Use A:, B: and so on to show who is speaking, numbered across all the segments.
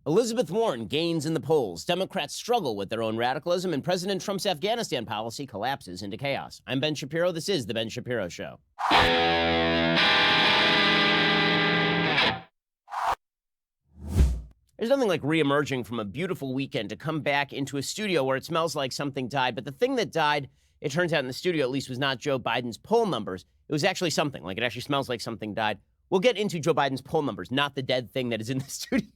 A: Elizabeth Warren gains in the polls. Democrats struggle with their own radicalism, and President Trump's Afghanistan policy collapses into chaos. I'm Ben Shapiro. This is The Ben Shapiro Show. There's nothing like reemerging from a beautiful weekend to come back into a studio where it smells like something died. But the thing that died, it turns out in the studio at least, was not Joe Biden's poll numbers. It was actually something. Like, it actually smells like something died. We'll get into Joe Biden's poll numbers, not the dead thing that is in the studio,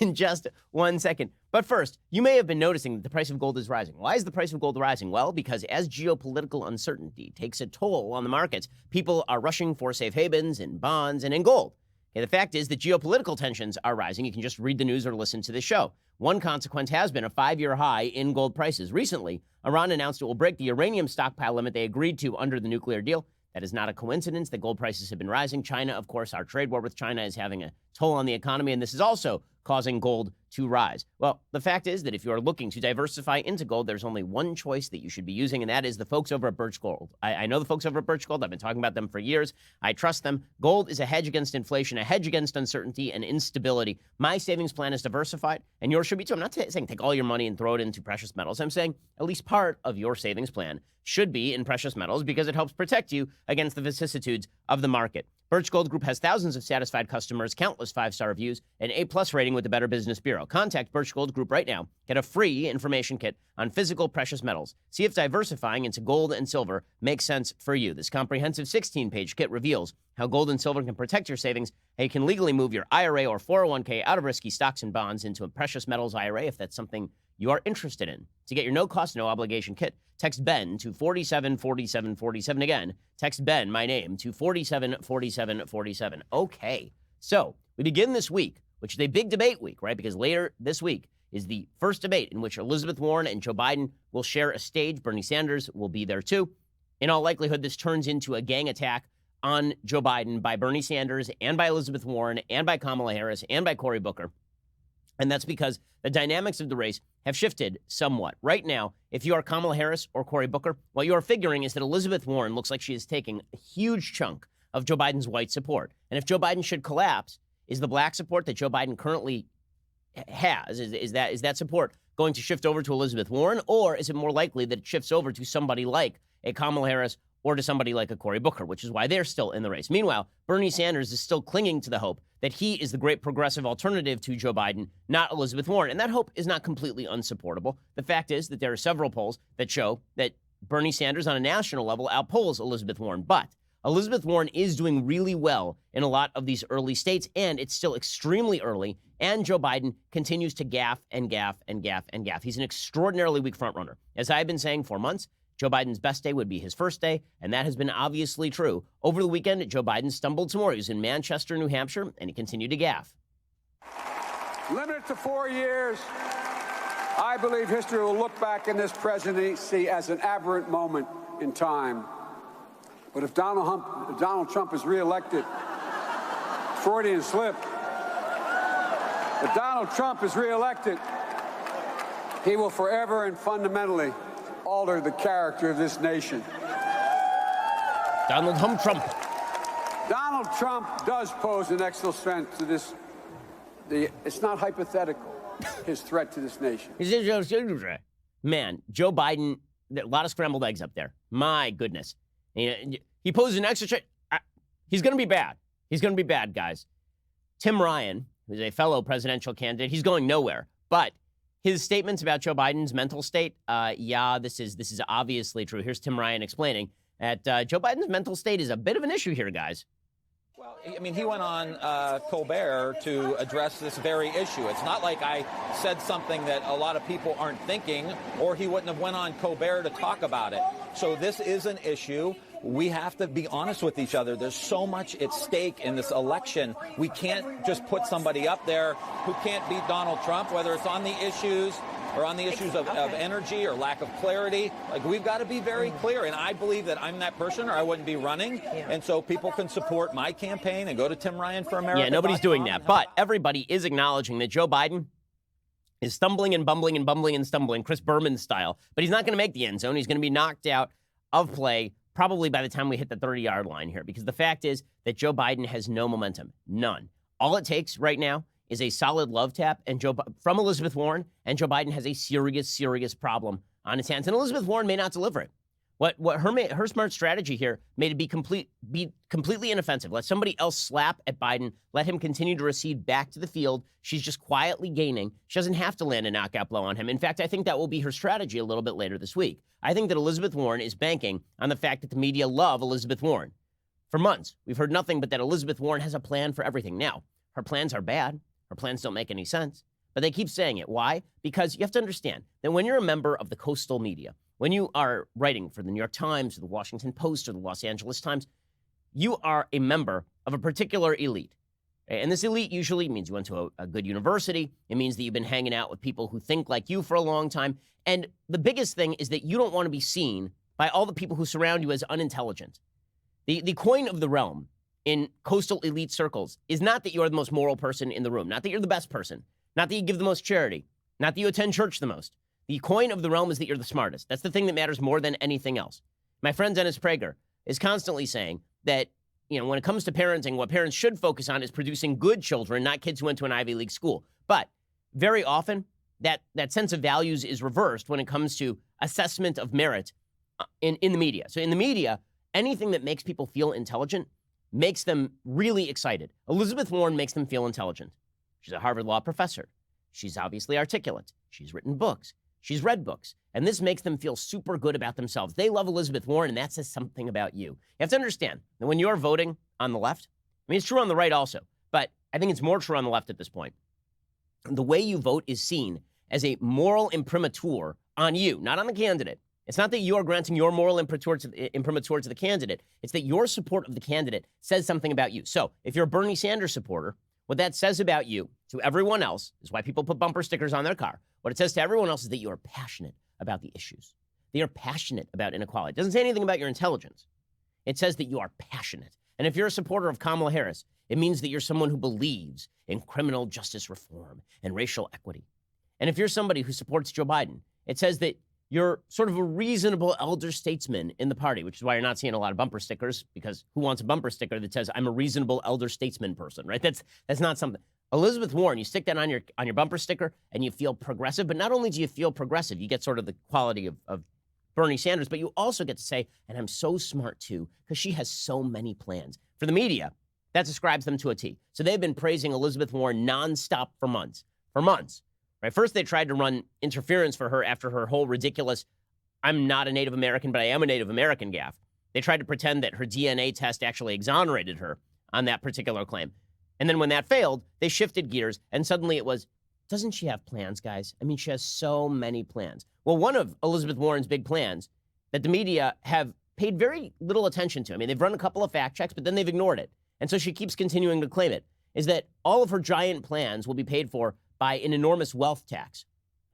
A: in just 1 second. But first, you may have been noticing that the price of gold is rising. Why is the price of gold rising? Well, because as geopolitical uncertainty takes a toll on the markets, people are rushing for safe havens in bonds and in gold. Okay, the fact is that geopolitical tensions are rising. You can just read the news or listen to this show. One consequence has been a 5-year high in gold prices. Recently, Iran announced it will break the uranium stockpile limit they agreed to under the nuclear deal. That is not a coincidence that gold prices have been rising. China, of course, our trade war with China is having a toll on the economy, and this is also causing gold to rise. Well, the fact is that if you are looking to diversify into gold, there's only one choice that you should be using, and that is the folks over at Birch Gold. I know the folks over at Birch Gold. I've been talking about them for years. I trust them. Gold is a hedge against inflation, a hedge against uncertainty and instability. My savings plan is diversified, and yours should be too. I'm not saying take all your money and throw it into precious metals. I'm saying at least part of your savings plan should be in precious metals because it helps protect you against the vicissitudes of the market. Birch Gold Group has thousands of satisfied customers, countless 5-star reviews, an A+ rating with the Better Business Bureau. Contact Birch Gold Group right now. Get a free information kit on physical precious metals. See if diversifying into gold and silver makes sense for you. This comprehensive 16-page kit reveals how gold and silver can protect your savings, how you can legally move your IRA or 401k out of risky stocks and bonds into a precious metals IRA if that's something you are interested in. To get your no-cost, no-obligation kit, text BEN to 474747. Again, text BEN, my name, to 474747. Okay, so we begin this week, which is a big debate week, right? Because later this week is the first debate in which Elizabeth Warren and Joe Biden will share a stage. Bernie Sanders will be there too. In all likelihood, this turns into a gang attack on Joe Biden by Bernie Sanders and by Elizabeth Warren and by Kamala Harris and by Cory Booker. And that's because the dynamics of the race have shifted somewhat. Right now, if you are Kamala Harris or Cory Booker, what you are figuring is that Elizabeth Warren looks like she is taking a huge chunk of Joe Biden's white support. And if Joe Biden should collapse, is the black support that Joe Biden currently has, is that support going to shift over to Elizabeth Warren? Or is it more likely that it shifts over to somebody like a Kamala Harris or to somebody like a Cory Booker, which is why they're still in the race? Meanwhile, Bernie Sanders is still clinging to the hope that he is the great progressive alternative to Joe Biden, not Elizabeth Warren. And that hope is not completely unsupportable. The fact is that there are several polls that show that Bernie Sanders on a national level outpolls Elizabeth Warren. But Elizabeth Warren is doing really well in a lot of these early states, and it's still extremely early, and Joe Biden continues to gaffe and gaffe and gaffe and gaffe. He's an extraordinarily weak frontrunner. As I've been saying for months, Joe Biden's best day would be his first day, and that has been obviously true. Over the weekend, Joe Biden stumbled some more. He was in Manchester, New Hampshire, and he continued to gaffe.
B: Limit it to 4 years. I believe history will look back in this presidency as an aberrant moment in time. But if Donald Trump is reelected, Freudian slip, if Donald Trump is reelected, he will forever and fundamentally alter the character of this nation.
A: Donald Trump.
B: Donald Trump does pose an extra threat to this. It's not hypothetical, his threat to this nation.
A: Man, Joe Biden, a lot of scrambled eggs up there. My goodness. He poses an extra threat. He's going to be bad. He's going to be bad, guys. Tim Ryan, who's a fellow presidential candidate, he's going nowhere. But his statements about Joe Biden's mental state, this is obviously true. Here's Tim Ryan explaining that Joe Biden's mental state is a bit of an issue here, guys.
C: Well, I mean, he went on Colbert to address this very issue. It's not like I said something that a lot of people aren't thinking, or he wouldn't have went on Colbert to talk about it. So this is an issue. We have to be honest with each other. There's so much at stake in this election. We can't just put somebody up there who can't beat Donald Trump, whether it's on the issues or on the issues of energy or lack of clarity. Like, we've got to be very clear. And I believe that I'm that person or I wouldn't be running. Yeah. And so people can support my campaign and go to Tim Ryan for America.
A: Yeah, nobody's doing that. But everybody is acknowledging that Joe Biden is stumbling and bumbling and bumbling and stumbling, Chris Berman style. But he's not going to make the end zone. He's going to be knocked out of play probably by the time we hit the 30-yard line here, because the fact is that Joe Biden has no momentum, none. All it takes right now is a solid love tap from Elizabeth Warren, and Joe Biden has a serious, serious problem on his hands. And Elizabeth Warren may not deliver it. What her smart strategy here made it be completely inoffensive. Let somebody else slap at Biden. Let him continue to recede back to the field. She's just quietly gaining. She doesn't have to land a knockout blow on him. In fact, I think that will be her strategy a little bit later this week. I think that Elizabeth Warren is banking on the fact that the media love Elizabeth Warren. For months, we've heard nothing but that Elizabeth Warren has a plan for everything. Now, her plans are bad. Her plans don't make any sense. But they keep saying it. Why? Because you have to understand that when you're a member of the coastal media, when you are writing for the New York Times or the Washington Post or the Los Angeles Times, you are a member of a particular elite. And this elite usually means you went to a good university. It means that you've been hanging out with people who think like you for a long time. And the biggest thing is that you don't want to be seen by all the people who surround you as unintelligent. The coin of the realm in coastal elite circles is not that you're the most moral person in the room, not that you're the best person, not that you give the most charity, not that you attend church the most. The coin of the realm is that you're the smartest. That's the thing that matters more than anything else. My friend Dennis Prager is constantly saying that, when it comes to parenting, what parents should focus on is producing good children, not kids who went to an Ivy League school. But very often, that sense of values is reversed when it comes to assessment of merit in the media. So in the media, anything that makes people feel intelligent makes them really excited. Elizabeth Warren makes them feel intelligent. She's a Harvard Law professor. She's obviously articulate. She's written books. She's read books. And this makes them feel super good about themselves. They love Elizabeth Warren, and that says something about you. You have to understand that when you're voting on the left, I mean, it's true on the right also, but I think it's more true on the left at this point. The way you vote is seen as a moral imprimatur on you, not on the candidate. It's not that you are granting your moral imprimatur to the candidate. It's that your support of the candidate says something about you. So if you're a Bernie Sanders supporter, what that says about you to everyone else is why people put bumper stickers on their car. What it says to everyone else is that you are passionate about the issues. That you're passionate about inequality. It doesn't say anything about your intelligence. It says that you are passionate. And if you're a supporter of Kamala Harris, it means that you're someone who believes in criminal justice reform and racial equity. And if you're somebody who supports Joe Biden, it says that you're sort of a reasonable elder statesman in the party, which is why you're not seeing a lot of bumper stickers, because who wants a bumper sticker that says, I'm a reasonable elder statesman person, right? That's not something. Elizabeth Warren, you stick that on your bumper sticker and you feel progressive, but not only do you feel progressive, you get sort of the quality of Bernie Sanders, but you also get to say, and I'm so smart too, because she has so many plans. For the media, that describes them to a T. So they've been praising Elizabeth Warren nonstop for months. Right? First, they tried to run interference for her after her whole ridiculous, I'm not a Native American, but I am a Native American gaffe. They tried to pretend that her DNA test actually exonerated her on that particular claim. And then when that failed, they shifted gears, and suddenly it was, doesn't she have plans, guys? I mean, she has so many plans. Well, one of Elizabeth Warren's big plans that the media have paid very little attention to, I mean, they've run a couple of fact checks, but then they've ignored it. And so she keeps continuing to claim it, is that all of her giant plans will be paid for by an enormous wealth tax.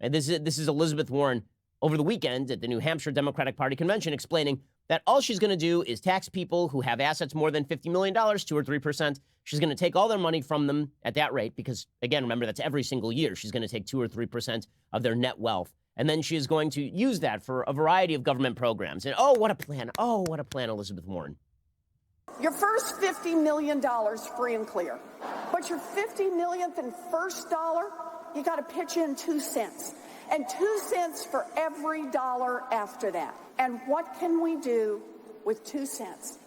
A: And this is Elizabeth Warren over the weekend at the New Hampshire Democratic Party convention explaining that all she's going to do is tax people who have assets more than $50 million, 2 or 3%. She's going to take all their money from them at that rate because, again, remember, that's every single year. She's going to take 2 or 3% of their net wealth. And then she is going to use that for a variety of government programs. And oh, what a plan. Oh, what a plan, Elizabeth Warren.
D: Your first $50 million free and clear. But your 50 millionth and first dollar, you got to pitch in 2 cents. And 2 cents for every dollar after that. And what can we do with 2 cents?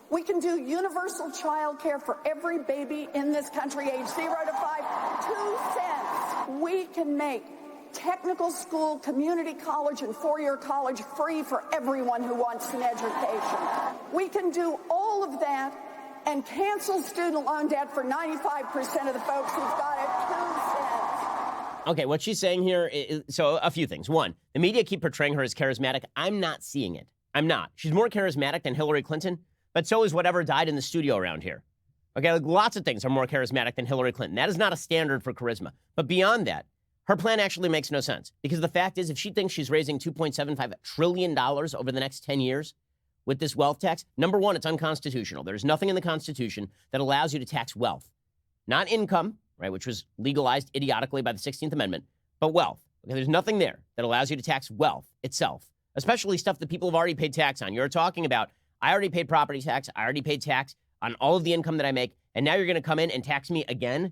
D: We can do universal child care for every baby in this country age 0 to 5, 2 cents. We can make technical school, community college, and 4-year college free for everyone who wants an education. We can do all of that and cancel student loan debt for 95% of the folks who've got it 2 cents.
A: Okay, what she's saying here is, so a few things. One, the media keep portraying her as charismatic. I'm not seeing it. I'm not. She's more charismatic than Hillary Clinton, but so is whatever died in the studio around here. Okay, like lots of things are more charismatic than Hillary Clinton. That is not a standard for charisma. But beyond that, her plan actually makes no sense. Because the fact is, if she thinks she's raising $2.75 trillion over the next 10 years with this wealth tax, number one, it's unconstitutional. There's nothing in the Constitution that allows you to tax wealth. Not income, right, which was legalized idiotically by the 16th Amendment, but wealth. Okay, there's nothing there that allows you to tax wealth itself, especially stuff that people have already paid tax on. You're talking about, I already paid property tax, I already paid tax on all of the income that I make, and now you're going to come in and tax me again?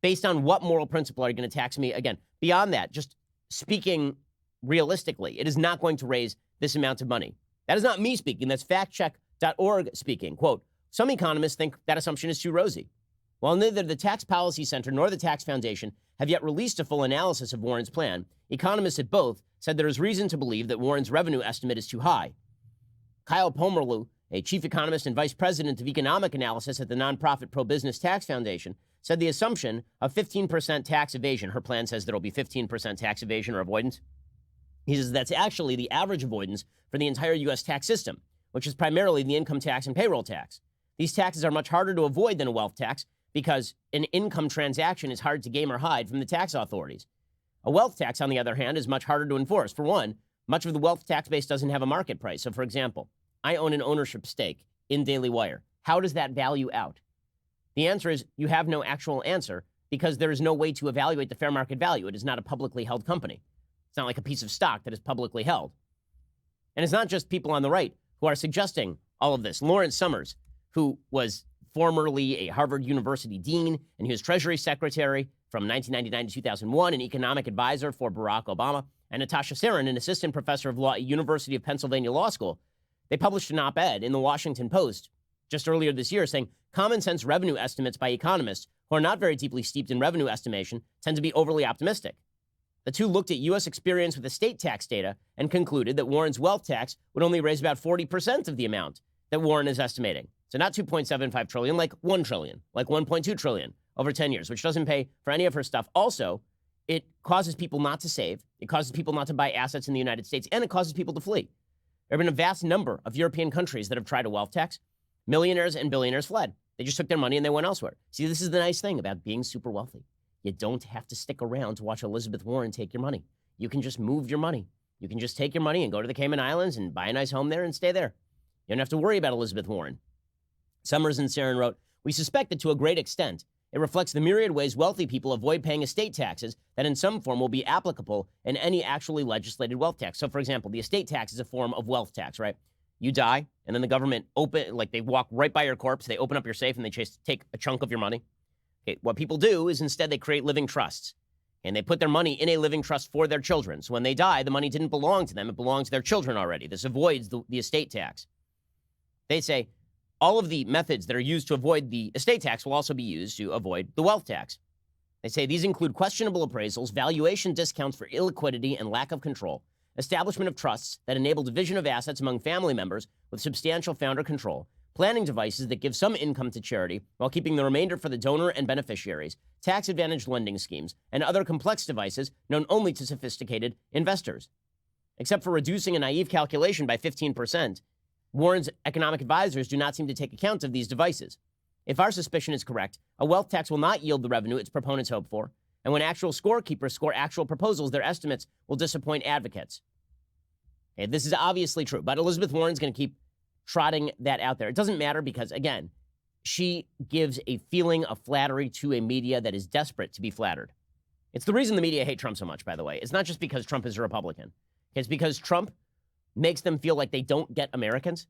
A: Based on what moral principle are you going to tax me? Again, beyond that, just speaking realistically, it is not going to raise this amount of money. That is not me speaking. That's factcheck.org speaking. Quote, some economists think that assumption is too rosy. While neither the Tax Policy Center nor the Tax Foundation have yet released a full analysis of Warren's plan, economists at both said there is reason to believe that Warren's revenue estimate is too high. Kyle Pomerlew, a chief economist and vice president of economic analysis at the nonprofit Pro-Business Tax Foundation, said the assumption of 15% tax evasion, her plan says there will be 15% tax evasion or avoidance. He says that's actually the average avoidance for the entire U.S. tax system, which is primarily the income tax and payroll tax. These taxes are much harder to avoid than a wealth tax because an income transaction is hard to game or hide from the tax authorities. A wealth tax, on the other hand, is much harder to enforce. For one, much of the wealth tax base doesn't have a market price. So, for example, I own an ownership stake in Daily Wire. How does that value out? The answer is you have no actual answer because there is no way to evaluate the fair market value. It is not a publicly held company. It's not like a piece of stock that is publicly held. And it's not just people on the right who are suggesting all of this. Lawrence Summers, who was formerly a Harvard University dean, and he was Treasury Secretary from 1999 to 2001, an economic advisor for Barack Obama, and Natasha Sarin, an assistant professor of law at University of Pennsylvania Law School. They published an op-ed in the Washington Post just earlier this year saying common sense revenue estimates by economists who are not very deeply steeped in revenue estimation tend to be overly optimistic. The two looked at U.S. experience with estate tax data and concluded that Warren's wealth tax would only raise about 40% of the amount that Warren is estimating. So not 2.75 trillion, like 1 trillion, like 1.2 trillion over 10 years, which doesn't pay for any of her stuff. Also, it causes people not to save. It causes people not to buy assets in the United States, and it causes people to flee. There have been a vast number of European countries that have tried a wealth tax. Millionaires and billionaires fled. They just took their money and they went elsewhere. See, this is the nice thing about being super wealthy. You don't have to stick around to watch Elizabeth Warren take your money. You can just move your money. You can just take your money and go to the Cayman Islands and buy a nice home there and stay there. You don't have to worry about Elizabeth Warren. Summers and Sarin wrote, we suspect that to a great extent, it reflects the myriad ways wealthy people avoid paying estate taxes that in some form will be applicable in any actually legislated wealth tax. So, for example, the estate tax is a form of wealth tax, right? You die, and then the government they walk right by your corpse, they open up your safe, and they just take a chunk of your money. Okay, what people do is instead they create living trusts, and they put their money in a living trust for their children. So when they die, the money didn't belong to them. It belonged to their children already. This avoids the estate tax. They say all of the methods that are used to avoid the estate tax will also be used to avoid the wealth tax. They say these include questionable appraisals, valuation discounts for illiquidity and lack of control, establishment of trusts that enable division of assets among family members with substantial founder control, planning devices that give some income to charity while keeping the remainder for the donor and beneficiaries, tax-advantaged lending schemes, and other complex devices known only to sophisticated investors. Except for reducing a naive calculation by 15%, Warren's economic advisors do not seem to take account of these devices. If our suspicion is correct, a wealth tax will not yield the revenue its proponents hope for, and when actual scorekeepers score actual proposals, their estimates will disappoint advocates. Okay, this is obviously true, but Elizabeth Warren's going to keep trotting that out there. It doesn't matter because, again, she gives a feeling of flattery to a media that is desperate to be flattered. It's the reason the media hate Trump so much, by the way. It's not just because Trump is a Republican. It's because Trump makes them feel like they don't get Americans.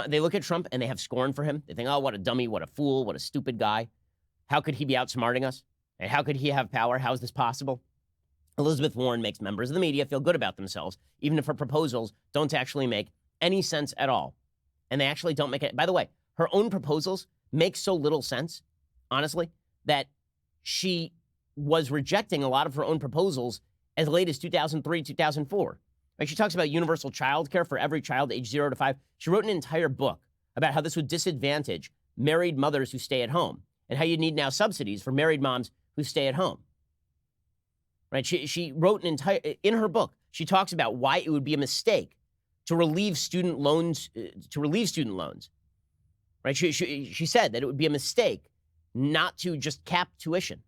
A: They look at Trump and they have scorn for him. They think, oh, what a dummy, what a fool, what a stupid guy. How could he be outsmarting us? And how could he have power? How is this possible? Elizabeth Warren makes members of the media feel good about themselves, even if her proposals don't actually make any sense at all. And they actually don't make it. By the way, her own proposals make so little sense, honestly, that she was rejecting a lot of her own proposals as late as 2003, 2004. Like she talks about universal child care for every child age 0 to 5. She wrote an entire book about how this would disadvantage married mothers who stay at home and how you need now subsidies for married moms who stay at home. Right? She wrote in her book, she talks about why it would be a mistake to relieve student loans, right? She said that it would be a mistake not to just cap tuition,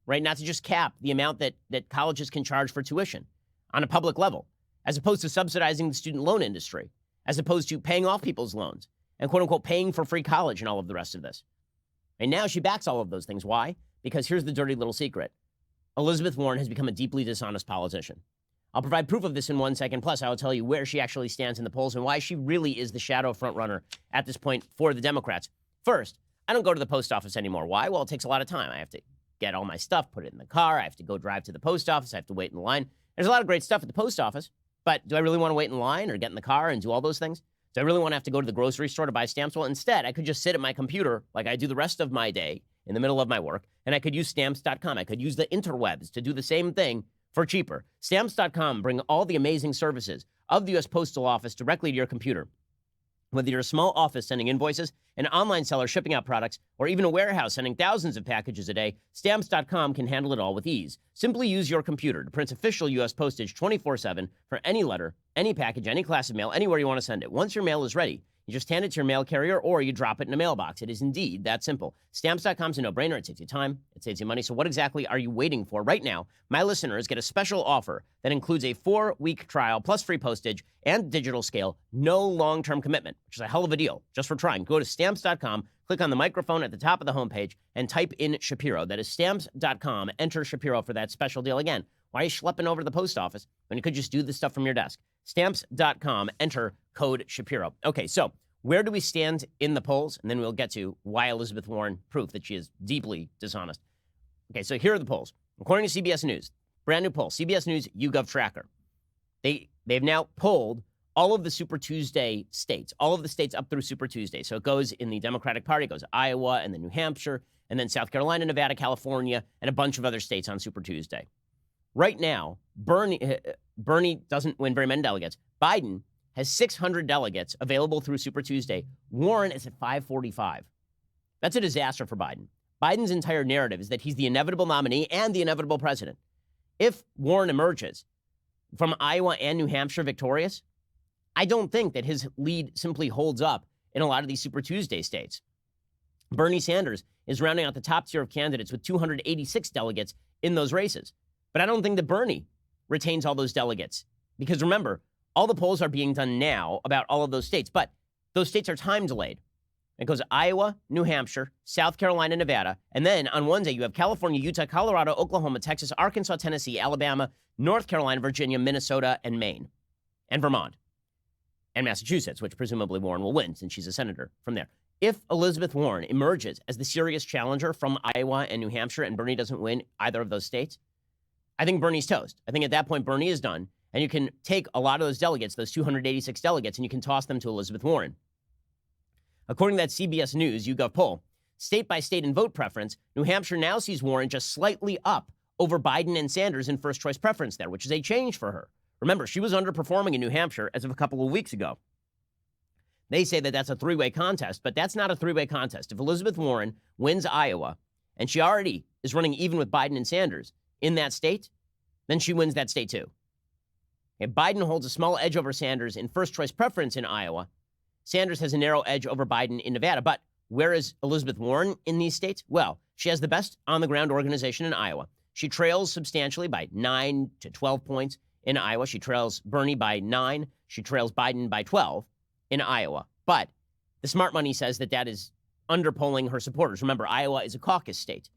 A: right? Not to just cap the amount that colleges can charge for tuition on a public level, as opposed to subsidizing the student loan industry, as opposed to paying off people's loans and quote unquote paying for free college and all of the rest of this. And now she backs all of those things. Why? Because here's the dirty little secret. Elizabeth Warren has become a deeply dishonest politician. I'll provide proof of this in 1 second. Plus, I will tell you where she actually stands in the polls and why she really is the shadow frontrunner at this point for the Democrats. First, I don't go to the post office anymore. Why? Well, it takes a lot of time. I have to get all my stuff, put it in the car. I have to go drive to the post office. I have to wait in the line. There's a lot of great stuff at the post office, but do I really want to wait in line or get in the car and do all those things? Do I really want to have to go to the grocery store to buy stamps? Well, instead, I could just sit at my computer like I do the rest of my day in the middle of my work, and I could use stamps.com. I could use the interwebs to do the same thing for cheaper. Stamps.com bring all the amazing services of the U.S. Postal Office directly to your computer. Whether you're a small office sending invoices, an online seller shipping out products, or even a warehouse sending thousands of packages a day, Stamps.com can handle it all with ease. Simply use your computer to print official U.S. postage 24/7 for any letter, any package, any class of mail, anywhere you want to send it. Once your mail is ready, you just hand it to your mail carrier or you drop it in a mailbox. It is indeed that simple. Stamps.com is a no-brainer. It saves you time. It saves you money. So what exactly are you waiting for? Right now, my listeners get a special offer that includes a 4-week trial plus free postage and digital scale, no long-term commitment, which is a hell of a deal just for trying. Go to Stamps.com, click on the microphone at the top of the homepage, and type in Shapiro. That is Stamps.com. Enter Shapiro for that special deal. Again, why are you schlepping over to the post office when you could just do this stuff from your desk? Stamps.com, enter code Shapiro. Okay, so where do we stand in the polls? And then we'll get to why Elizabeth Warren proof that she is deeply dishonest. Okay, so here are the polls. According to CBS News, brand new poll, CBS News YouGov Tracker. They've now polled all of the Super Tuesday states, all of the states up through Super Tuesday. So it goes in the Democratic Party, it goes Iowa and then New Hampshire, and then South Carolina, Nevada, California, and a bunch of other states on Super Tuesday. Right now, Bernie doesn't win very many delegates. Biden has 600 delegates available through Super Tuesday. Warren is at 545. That's a disaster for Biden. Biden's entire narrative is that he's the inevitable nominee and the inevitable president. If Warren emerges from Iowa and New Hampshire victorious, I don't think that his lead simply holds up in a lot of these Super Tuesday states. Bernie Sanders is rounding out the top tier of candidates with 286 delegates in those races. But I don't think that Bernie retains all those delegates. Because remember, all the polls are being done now about all of those states, but those states are time delayed. It goes Iowa, New Hampshire, South Carolina, Nevada, and then on one day you have California, Utah, Colorado, Oklahoma, Texas, Arkansas, Tennessee, Alabama, North Carolina, Virginia, Minnesota, and Maine, and Vermont, and Massachusetts, which presumably Warren will win since she's a senator from there. If Elizabeth Warren emerges as the serious challenger from Iowa and New Hampshire and Bernie doesn't win either of those states, I think Bernie's toast. I think at that point Bernie is done, and you can take a lot of those delegates, those 286 delegates, and you can toss them to Elizabeth Warren. According to that CBS News YouGov poll, state by state in vote preference, New Hampshire now sees Warren just slightly up over Biden and Sanders in first choice preference there, which is a change for her. Remember, she was underperforming in New Hampshire as of a couple of weeks ago. They say that that's a three-way contest, but that's not a three-way contest. If Elizabeth Warren wins Iowa, and she already is running even with Biden and Sanders in that state, then she wins that state too. If Biden holds a small edge over Sanders in first choice preference in Iowa, Sanders has a narrow edge over Biden in Nevada. But where is Elizabeth Warren in these states? Well, she has the best on-the-ground organization in Iowa. She trails substantially by 9 to 12 points in Iowa. She trails Bernie by 9. She trails Biden by 12 in Iowa. But the smart money says that that is underpolling her supporters. Remember, Iowa is a caucus state.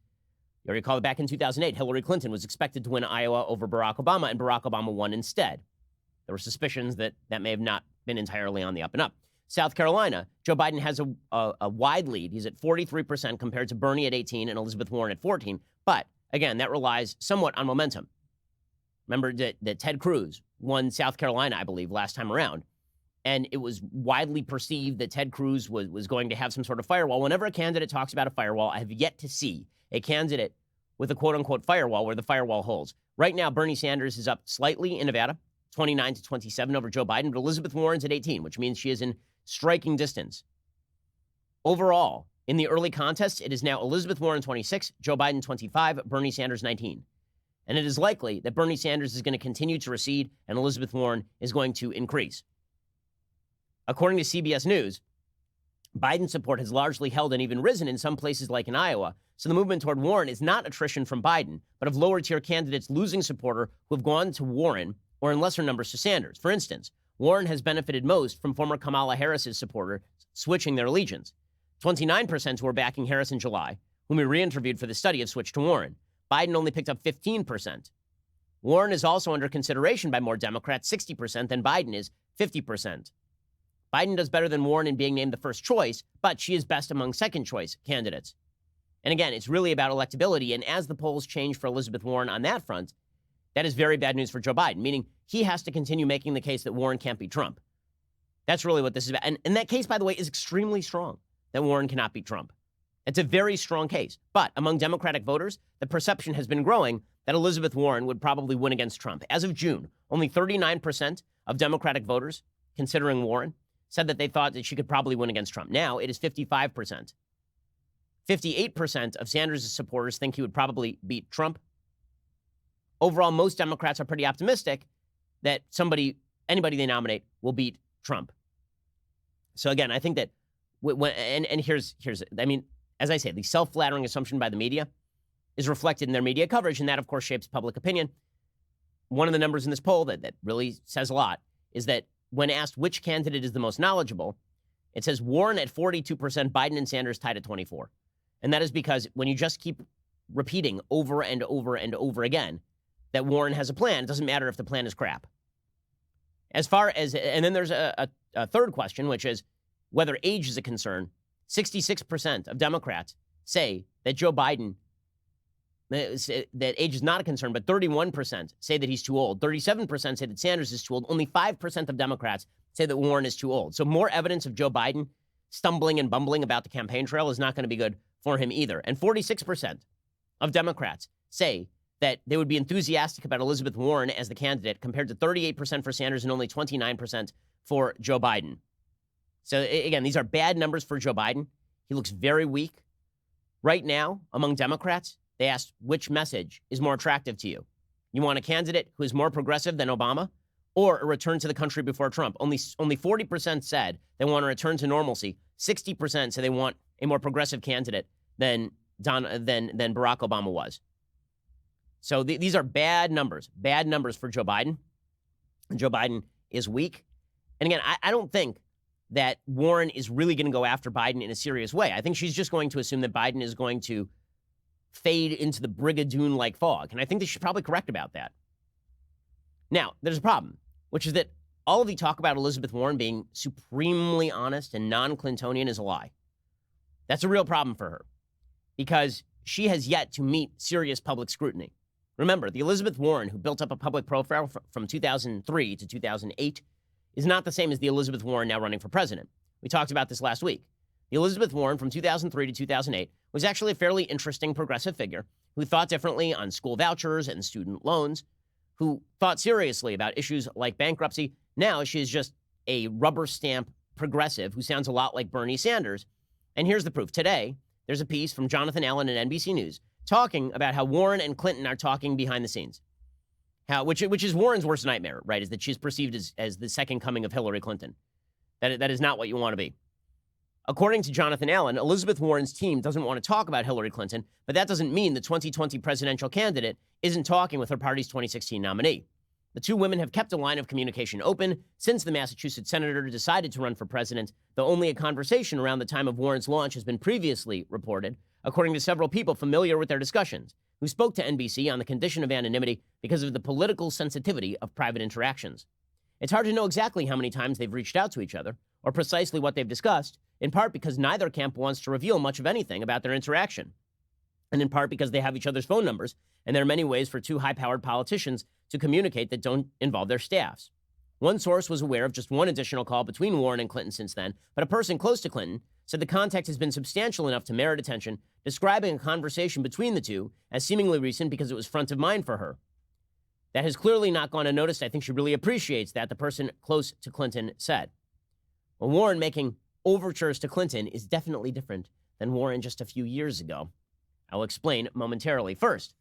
A: You recall that back in 2008, Hillary Clinton was expected to win Iowa over Barack Obama, and Barack Obama won instead. There were suspicions that that may have not been entirely on the up and up. South Carolina, Joe Biden has a wide lead. He's at 43% compared to Bernie at 18 and Elizabeth Warren at 14. But again, that relies somewhat on momentum. Remember that Ted Cruz won South Carolina, I believe, last time around. And it was widely perceived that Ted Cruz was going to have some sort of firewall. Whenever a candidate talks about a firewall, I have yet to see a candidate with a quote-unquote firewall where the firewall holds. Right now, Bernie Sanders is up slightly in Nevada, 29 to 27 over Joe Biden, but Elizabeth Warren's at 18, which means she is in striking distance. Overall, in the early contests, it is now Elizabeth Warren 26, Joe Biden 25, Bernie Sanders 19. And it is likely that Bernie Sanders is going to continue to recede and Elizabeth Warren is going to increase. According to CBS News, Biden's support has largely held and even risen in some places like in Iowa. So the movement toward Warren is not attrition from Biden, but of lower-tier candidates losing supporter who have gone to Warren or in lesser numbers to Sanders. For instance, Warren has benefited most from former Kamala Harris's supporters switching their allegiance. 29% who were backing Harris in July, whom we re-interviewed for the study, have switched to Warren. Biden only picked up 15%. Warren is also under consideration by more Democrats, 60%, than Biden is, 50%. Biden does better than Warren in being named the first choice, but she is best among second choice candidates. And again, it's really about electability. And as the polls change for Elizabeth Warren on that front, that is very bad news for Joe Biden, meaning he has to continue making the case that Warren can't beat Trump. That's really what this is about. And that case, by the way, is extremely strong, that Warren cannot beat Trump. It's a very strong case. But among Democratic voters, the perception has been growing that Elizabeth Warren would probably win against Trump. As of June, only 39% of Democratic voters considering Warren said that they thought that she could probably win against Trump. Now it is 55%. 58% of Sanders' supporters think he would probably beat Trump. Overall, most Democrats are pretty optimistic that anybody they nominate will beat Trump. So again, I think that here's I mean, as I say, the self-flattering assumption by the media is reflected in their media coverage, and that, of course, shapes public opinion. One of the numbers in this poll that really says a lot is that when asked which candidate is the most knowledgeable, it says Warren at 42%, Biden and Sanders tied at 24%. And that is because when you just keep repeating over and over and over again that Warren has a plan, it doesn't matter if the plan is crap. As far as, and then there's a third question, which is whether age is a concern. 66% of Democrats say that Joe Biden, that age is not a concern, but 31% say that he's too old. 37% say that Sanders is too old. Only 5% of Democrats say that Warren is too old. So more evidence of Joe Biden stumbling and bumbling about the campaign trail is not going to be good for him either. And 46% of Democrats say that they would be enthusiastic about Elizabeth Warren as the candidate, compared to 38% for Sanders and only 29% for Joe Biden. So again, these are bad numbers for Joe Biden. He looks very weak. Right now, among Democrats, they asked which message is more attractive to you. You want a candidate who is more progressive than Obama, or a return to the country before Trump? Only 40% said they want a return to normalcy. 60% say they want a more progressive candidate than Barack Obama was. So these are bad numbers for Joe Biden. And Joe Biden is weak. And again, I don't think that Warren is really going to go after Biden in a serious way. I think she's just going to assume that Biden is going to fade into the Brigadoon-like fog. And I think that she's probably correct about that. Now, there's a problem, which is that all of the talk about Elizabeth Warren being supremely honest and non-Clintonian is a lie. That's a real problem for her, because she has yet to meet serious public scrutiny. Remember, the Elizabeth Warren who built up a public profile from 2003 to 2008 is not the same as the Elizabeth Warren now running for president. We talked about this last week. The Elizabeth Warren from 2003 to 2008 was actually a fairly interesting progressive figure who thought differently on school vouchers and student loans, who thought seriously about issues like bankruptcy. Now she is just a rubber stamp progressive who sounds a lot like Bernie Sanders. And here's the proof. Today, there's a piece from Jonathan Allen at NBC News talking about how Warren and Clinton are talking behind the scenes. Which is Warren's worst nightmare, right, is that she's perceived as the second coming of Hillary Clinton. That is not what you want to be. According to Jonathan Allen, Elizabeth Warren's team doesn't want to talk about Hillary Clinton, but that doesn't mean the 2020 presidential candidate isn't talking with her party's 2016 nominee. The two women have kept a line of communication open since the Massachusetts senator decided to run for president, though only a conversation around the time of Warren's launch has been previously reported, according to several people familiar with their discussions, who spoke to NBC on the condition of anonymity because of the political sensitivity of private interactions. It's hard to know exactly how many times they've reached out to each other, or precisely what they've discussed, in part because neither camp wants to reveal much of anything about their interaction, and in part because they have each other's phone numbers, and there are many ways for two high-powered politicians to communicate that don't involve their staffs. One source was aware of just one additional call between Warren and Clinton since then, but a person close to Clinton said the contact has been substantial enough to merit attention, describing a conversation between the two as seemingly recent because it was front of mind for her. That has clearly not gone unnoticed. I think she really appreciates that, the person close to Clinton said. Well, Warren making overtures to Clinton is definitely different than Warren just a few years ago. I'll explain momentarily. First,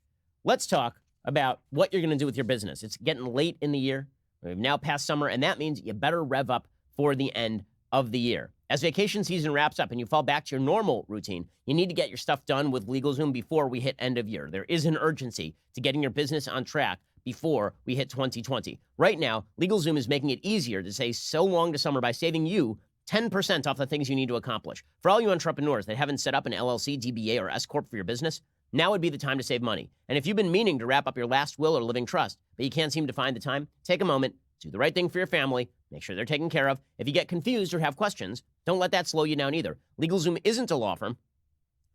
A: let's talk about what you're going to do with your business. It's getting late in the year. We've now passed summer, and that means you better rev up for the end of the year. As vacation season wraps up and you fall back to your normal routine, you need to get your stuff done with LegalZoom before we hit end of year. There is an urgency to getting your business on track before we hit 2020. Right now, LegalZoom is making it easier to say so long to summer by saving you 10% off the things you need to accomplish. For all you entrepreneurs that haven't set up an LLC, DBA, or S-Corp for your business, now would be the time to save money. And if you've been meaning to wrap up your last will or living trust, but you can't seem to find the time, take a moment, do the right thing for your family, make sure they're taken care of. If you get confused or have questions, don't let that slow you down either. LegalZoom isn't a law firm.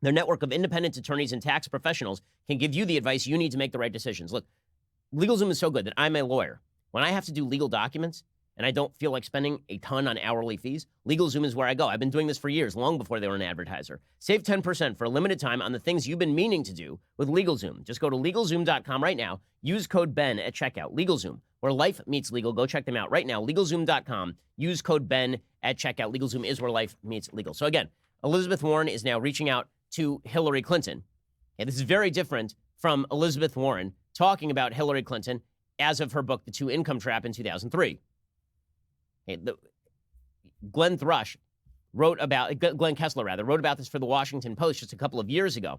A: Their network of independent attorneys and tax professionals can give you the advice you need to make the right decisions. Look, LegalZoom is so good that I'm a lawyer. When I have to do legal documents and I don't feel like spending a ton on hourly fees, LegalZoom is where I go. I've been doing this for years, long before they were an advertiser. Save 10% for a limited time on the things you've been meaning to do with LegalZoom. Just go to LegalZoom.com right now. Use code BEN at checkout. LegalZoom, where life meets legal. Go check them out right now. LegalZoom.com. Use code BEN at checkout. LegalZoom is where life meets legal. So again, Elizabeth Warren is now reaching out to Hillary Clinton. And this is very different from Elizabeth Warren talking about Hillary Clinton as of her book, The Two Income Trap, in 2003. Glenn Kessler wrote about this for the Washington Post just a couple of years ago.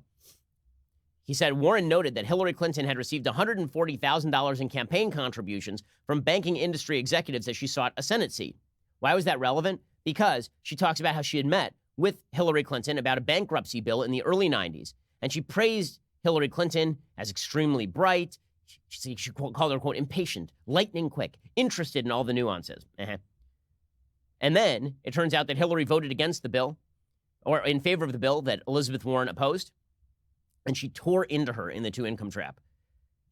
A: He said Warren noted that Hillary Clinton had received $140,000 in campaign contributions from banking industry executives as she sought a Senate seat. Why was that relevant? Because she talks about how she had met with Hillary Clinton about a bankruptcy bill in the early 90s, and she praised Hillary Clinton as extremely bright. She called her, quote, impatient, lightning quick, interested in all the nuances. And then it turns out that Hillary voted against the bill, or in favor of the bill that Elizabeth Warren opposed, and she tore into her in The Two Income Trap.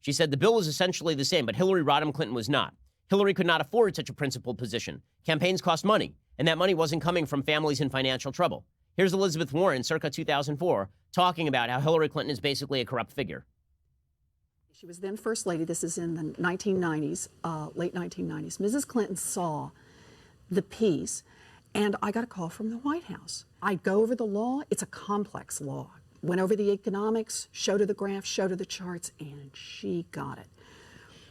A: She said the bill was essentially the same, but Hillary Rodham Clinton was not. Hillary could not afford such a principled position. Campaigns cost money, and that money wasn't coming from families in financial trouble. Here's Elizabeth Warren, circa 2004, talking about how Hillary Clinton is basically a corrupt figure.
E: She was then First Lady. This is in the 1990s, late 1990s. Mrs. Clinton saw the piece, and I got a call from the White House. I go over the law. It's a complex law. Went over the economics, showed her the graphs, showed her the charts, and she got it.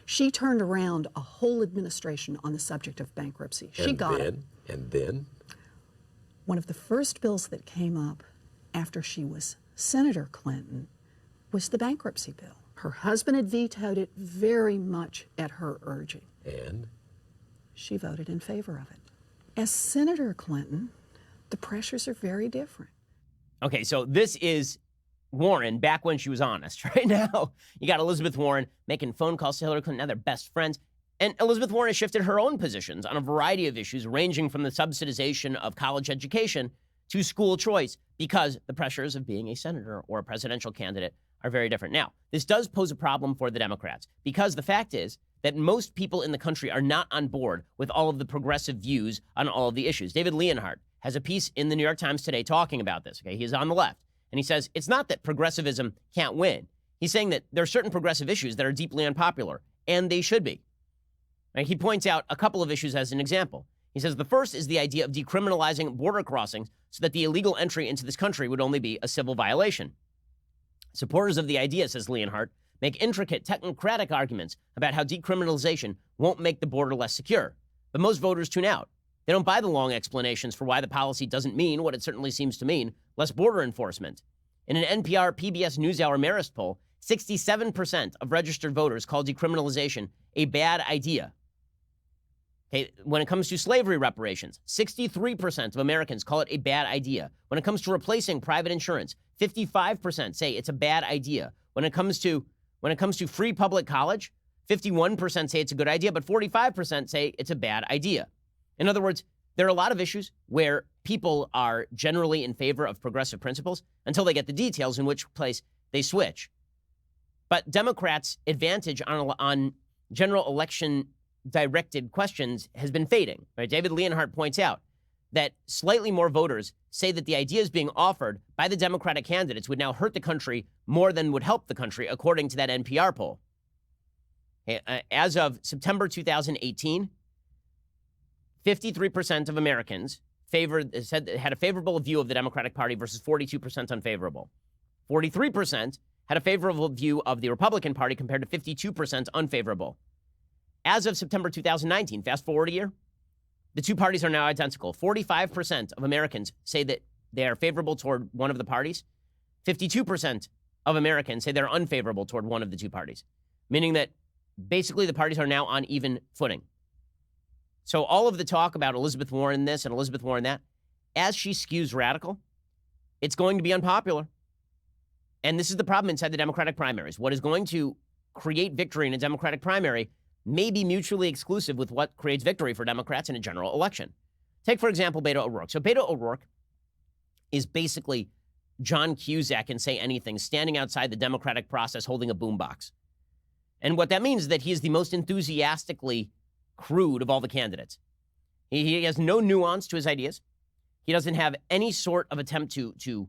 E: She turned around a whole administration on the subject of bankruptcy. She got it.
F: And then?
E: One of the first bills that came up after she was Senator Clinton was the bankruptcy bill. Her husband had vetoed it very much at her urging.
F: And?
E: She voted in favor of it. As Senator Clinton, the pressures are very different.
A: Okay, so this is Warren back when she was honest. Right now, you got Elizabeth Warren making phone calls to Hillary Clinton. Now they're best friends. And Elizabeth Warren has shifted her own positions on a variety of issues, ranging from the subsidization of college education to school choice, because the pressures of being a senator or a presidential candidate are very different. Now, this does pose a problem for the Democrats, because the fact is that most people in the country are not on board with all of the progressive views on all of the issues. David Leonhardt has a piece in the New York Times today talking about this. Okay, he's on the left, and he says it's not that progressivism can't win. He's saying that there are certain progressive issues that are deeply unpopular, and they should be. Right? He points out a couple of issues as an example. He says the first is the idea of decriminalizing border crossings so that the illegal entry into this country would only be a civil violation. Supporters of the idea, says Leonhardt, make intricate technocratic arguments about how decriminalization won't make the border less secure. But most voters tune out. They don't buy the long explanations for why the policy doesn't mean what it certainly seems to mean, less border enforcement. In an NPR PBS NewsHour Marist poll, 67% of registered voters call decriminalization a bad idea. Okay, when it comes to slavery reparations, 63% of Americans call it a bad idea. When it comes to replacing private insurance, 55% say it's a bad idea. When it comes to free public college, 51% say it's a good idea, but 45% say it's a bad idea. In other words, there are a lot of issues where people are generally in favor of progressive principles until they get the details, in which place they switch. But Democrats' advantage on general election directed questions has been fading. Right? David Leonhardt points out that slightly more voters say that the ideas being offered by the Democratic candidates would now hurt the country more than would help the country, according to that NPR poll. As of September 2018, 53% of Americans had a favorable view of the Democratic Party versus 42% unfavorable. 43% had a favorable view of the Republican Party compared to 52% unfavorable. As of September 2019, fast forward a year, the two parties are now identical. 45% of Americans say that they are favorable toward one of the parties. 52% of Americans say they're unfavorable toward one of the two parties, meaning that basically the parties are now on even footing. So all of the talk about Elizabeth Warren this and Elizabeth Warren that, as she skews radical, it's going to be unpopular. And this is the problem inside the Democratic primaries. What is going to create victory in a Democratic primary may be mutually exclusive with what creates victory for Democrats in a general election. Take, for example, Beto O'Rourke. So Beto O'Rourke is basically John Cusack in Say Anything, standing outside the democratic process holding a boombox. And what that means is that he is the most enthusiastically crude of all the candidates. He has no nuance to his ideas. He doesn't have any sort of attempt to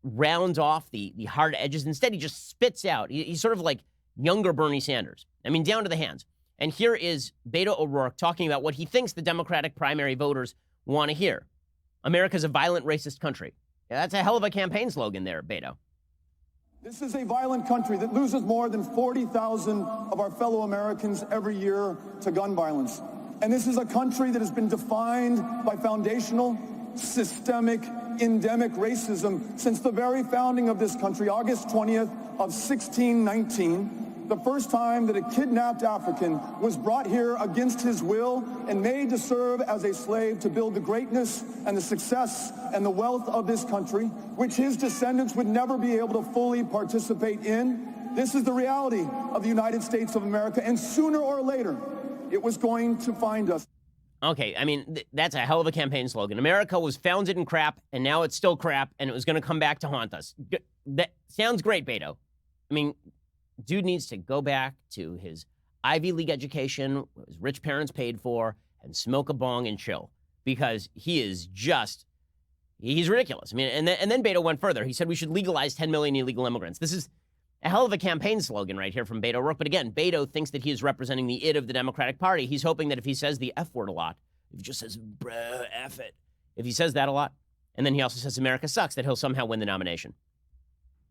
A: round off the hard edges. Instead, he just spits out. He's sort of like younger Bernie Sanders. I mean, down to the hands. And here is Beto O'Rourke talking about what he thinks the Democratic primary voters want to hear. America's a violent, racist country. Yeah, that's a hell of a campaign slogan there, Beto.
F: This is a violent country that loses more than 40,000 of our fellow Americans every year to gun violence. And this is a country that has been defined by foundational, systemic, endemic racism since the very founding of this country, August 20th of 1619. The first time that a kidnapped African was brought here against his will and made to serve as a slave to build the greatness and the success and the wealth of this country, which his descendants would never be able to fully participate in. This is the reality of the United States of America, and sooner or later, it was going to find us.
A: Okay, I mean, that's a hell of a campaign slogan. America was founded in crap, and now it's still crap, and it was going to come back to haunt us. That sounds great, Beto. I mean, dude needs to go back to his Ivy League education, his rich parents paid for, and smoke a bong and chill, because he is just, he's ridiculous. I mean, and then Beto went further. He said we should legalize 10 million illegal immigrants. This is a hell of a campaign slogan right here from Beto O'Rourke. But again, Beto thinks that he is representing the id of the Democratic Party. He's hoping that if he says the F word a lot, if he just says, bruh, F it, if he says that a lot, and then he also says America sucks, that he'll somehow win the nomination.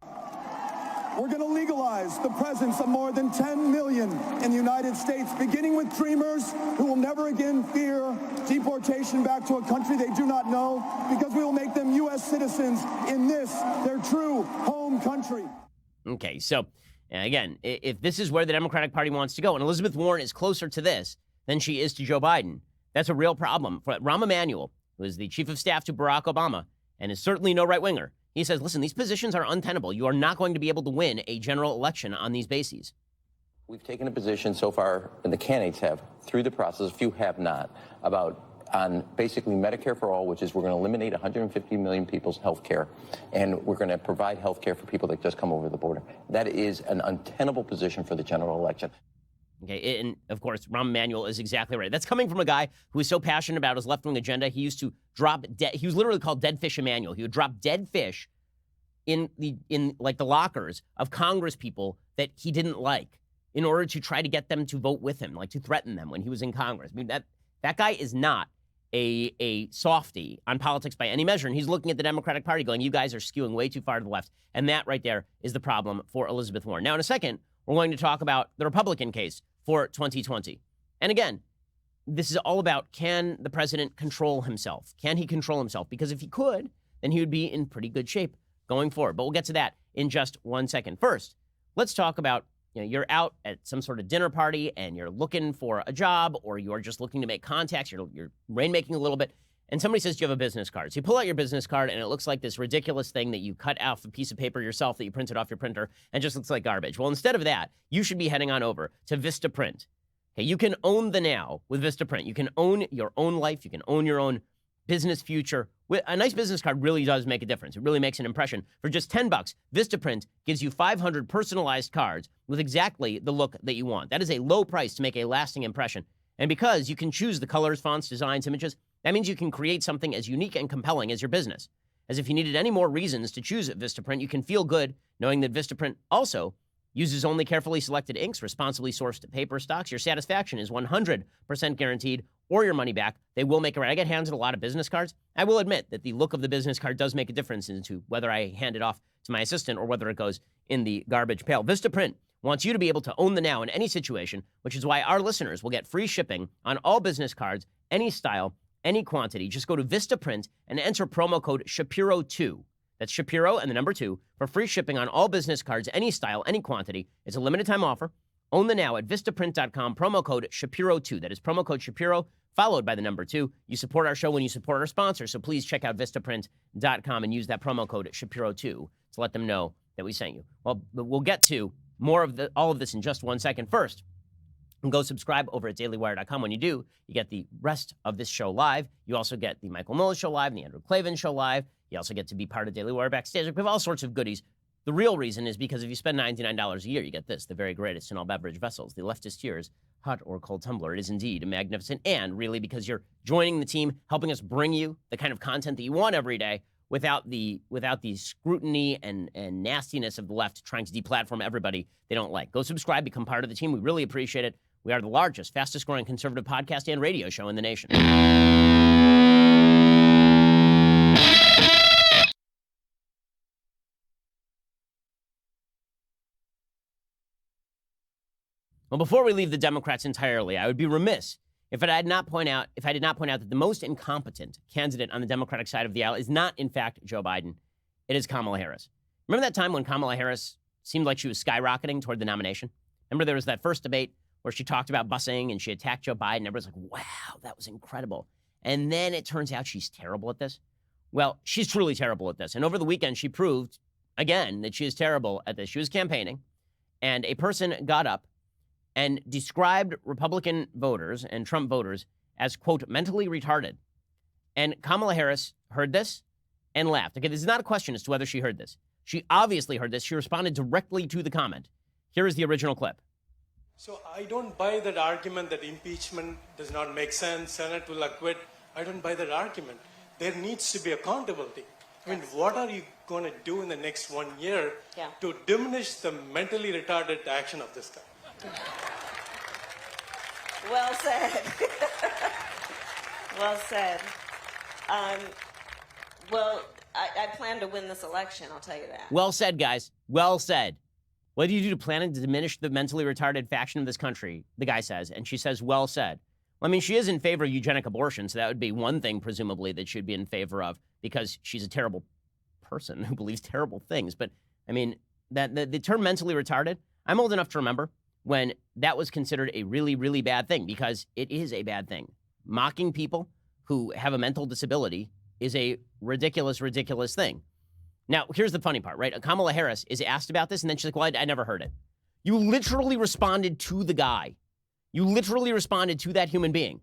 F: We're going to legalize the presence of more than 10 million in the United States, beginning with dreamers who will never again fear deportation back to a country they do not know, because we will make them U.S. citizens in this, their true home country.
A: Okay, so again, if this is where the Democratic Party wants to go, and Elizabeth Warren is closer to this than she is to Joe Biden, that's a real problem. For Rahm Emanuel, who is the chief of staff to Barack Obama and is certainly no right-winger, he says, listen, these positions are untenable. You are not going to be able to win a general election on these bases.
G: We've taken a position so far, and the candidates have, through the process, a few have not, on basically Medicare for all, which is we're going to eliminate 150 million people's health care, and we're going to provide health care for people that just come over the border. That is an untenable position for the general election.
A: Okay, and of course, Rahm Emanuel is exactly right. That's coming from a guy who is so passionate about his left-wing agenda. He used to drop he was literally called Dead Fish Emanuel. He would drop dead fish in the lockers of Congress people that he didn't like in order to try to get them to vote with him, like to threaten them when he was in Congress. I mean, that guy is not a softie on politics by any measure, and he's looking at the Democratic Party going, you guys are skewing way too far to the left, and that right there is the problem for Elizabeth Warren. Now, in a second, we're going to talk about the Republican case for 2020. And again, this is all about, can the president control himself? Can he control himself? Because if he could, then he would be in pretty good shape going forward. But we'll get to that in just 1 second. First, let's talk about, you're out at some sort of dinner party and you're looking for a job, or you're just looking to make contacts, you're rainmaking a little bit, and somebody says, do you have a business card? So you pull out your business card, and it looks like this ridiculous thing that you cut off a piece of paper yourself that you printed off your printer, and just looks like garbage. Well, instead of that, you should be heading on over to Vistaprint. Okay, you can own the now with Vistaprint. You can own your own life. You can own your own business future. A nice business card really does make a difference. It really makes an impression. For just $10, Vistaprint gives you 500 personalized cards with exactly the look that you want. That is a low price to make a lasting impression. And because you can choose the colors, fonts, designs, images, that means you can create something as unique and compelling as your business. As if you needed any more reasons to choose Vistaprint, you can feel good knowing that Vistaprint also uses only carefully selected inks, responsibly sourced paper stocks. Your satisfaction is 100% guaranteed, or your money back. They will make it right. I get handed a lot of business cards. I will admit that the look of the business card does make a difference into whether I hand it off to my assistant or whether it goes in the garbage pail. Vistaprint wants you to be able to own the now in any situation, which is why our listeners will get free shipping on all business cards, any style, any quantity. Just go to Vistaprint and enter promo code Shapiro2. That's Shapiro and the number 2 for free shipping on all business cards, any style, any quantity. It's a limited time offer. Own the now at Vistaprint.com, promo code Shapiro2. That is promo code Shapiro, followed by the number 2. You support our show when you support our sponsors, so please check out Vistaprint.com and use that promo code Shapiro2 to let them know that we sent you. Well, we'll get to more of all of this in just 1 second. First, go subscribe over at dailywire.com. When you do, you get the rest of this show live. You also get the Michael Mueller show live and the Andrew Klavan show live. You also get to be part of Daily Wire Backstage. We have all sorts of goodies. The real reason is because if you spend $99 a year, you get this, the very greatest in all beverage vessels, the leftist tears, hot or cold tumbler. It is indeed magnificent, and really because you're joining the team, helping us bring you the kind of content that you want every day without the scrutiny and nastiness of the left trying to deplatform everybody they don't like. Go subscribe, become part of the team. We really appreciate it. We are the largest, fastest growing conservative podcast and radio show in the nation. Well, before we leave the Democrats entirely, I would be remiss if I did not point out that the most incompetent candidate on the Democratic side of the aisle is not, in fact, Joe Biden. It is Kamala Harris. Remember that time when Kamala Harris seemed like she was skyrocketing toward the nomination? Remember there was that first debate where she talked about busing and she attacked Joe Biden. Everyone's like, wow, that was incredible. And then it turns out she's terrible at this. Well, she's truly terrible at this. And over the weekend, she proved, again, that she is terrible at this. She was campaigning, and a person got up and described Republican voters and Trump voters as, quote, mentally retarded. And Kamala Harris heard this and laughed. Okay, this is not a question as to whether she heard this. She obviously heard this. She responded directly to the comment. Here is the original clip.
H: So I don't buy that argument that impeachment does not make sense, Senate will acquit. I don't buy that argument. There needs to be accountability. I mean, what are you going to do in the next 1 year to diminish the mentally retarded action of this guy?
I: Well said. Well said. I plan to win this election, I'll tell you that.
A: Well said, guys. Well said. What do you do to plan to diminish the mentally retarded faction of this country? The guy says, and she says, well said. Well, I mean, she is in favor of eugenic abortion, so that would be one thing, presumably, that she'd be in favor of, because she's a terrible person who believes terrible things. But, I mean, that the term mentally retarded, I'm old enough to remember when that was considered a really, really bad thing, because it is a bad thing. Mocking people who have a mental disability is a ridiculous, ridiculous thing. Now, here's the funny part, right? Kamala Harris is asked about this, and then she's like, well, I never heard it. You literally responded to the guy. You literally responded to that human being.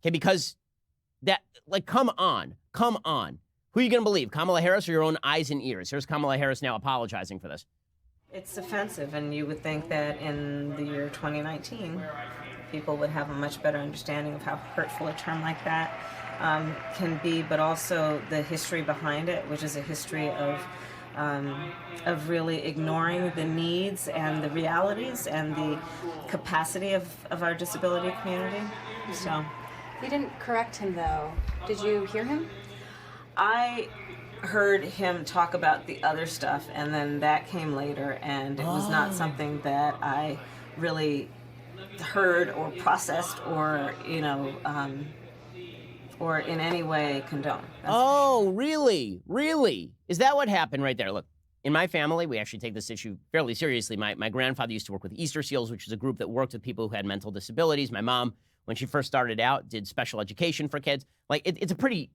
A: Okay, because that, like, come on. Who are you going to believe, Kamala Harris or your own eyes and ears? Here's Kamala Harris now apologizing for this.
I: It's offensive, and you would think that in the year 2019, people would have a much better understanding of how hurtful a term like that can be, but also the history behind it, which is a history of really ignoring the needs and the realities and the capacity of our disability community. So,
J: you didn't correct him, though. Did you hear him?
I: I heard him talk about the other stuff, and then that came later, and it was not something that I really heard or processed or, or in any way condone.
A: Really? Really? Is that what happened right there? Look, in my family, we actually take this issue fairly seriously. My grandfather used to work with Easter Seals, which is a group that worked with people who had mental disabilities. My mom, when she first started out, did special education for kids. Like, it's a pretty